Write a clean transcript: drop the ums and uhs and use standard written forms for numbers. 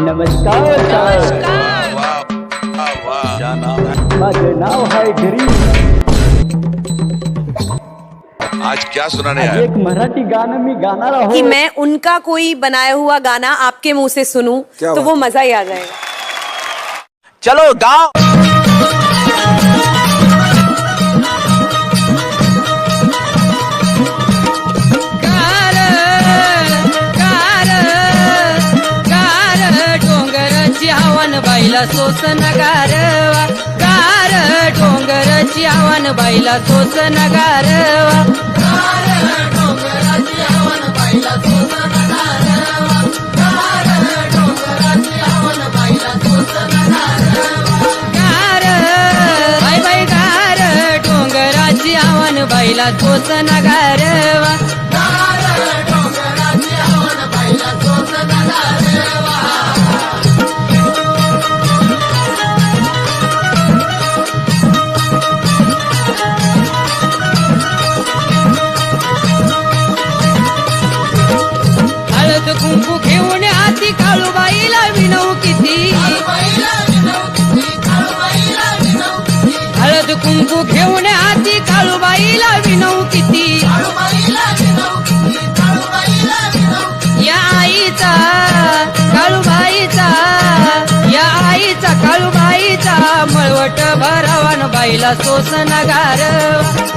नमस्कार साहेब, माझं नाव आहे गरीब. आज क्या सुनाने आज आया? एक मराठी गाणं मी गाणार आहो. कि मैं उनका कोई बनाया हुआ गाना आपके मुंह से सुनूं तो वो मजा ही आ जाएगा. चलो गाओ. डोंगराची आव्हान बाईला सोसन गारवा, गार डोंगराची आव्हान बाईला सोसन गारवा, डोंगराची आव्हान बाईला सोसन गारवा, डोंगराची आव्हान बाईला सोसन गारवा, गार बाई बाई गार डोंगराची आव्हान बाईला सोसन गारवा, डोंगराची आव्हान बाईला सोसन गारवा. हळद कुंकू घेऊन हाती काळूबाईला विनवू किती, हळद कुंकू घेऊन हाती काळूबाईला विनवू किती, या आईचा काळूबाईचा, या आईचा काळूबाईचा मळवट भरावान बाईला सोसन गारवा.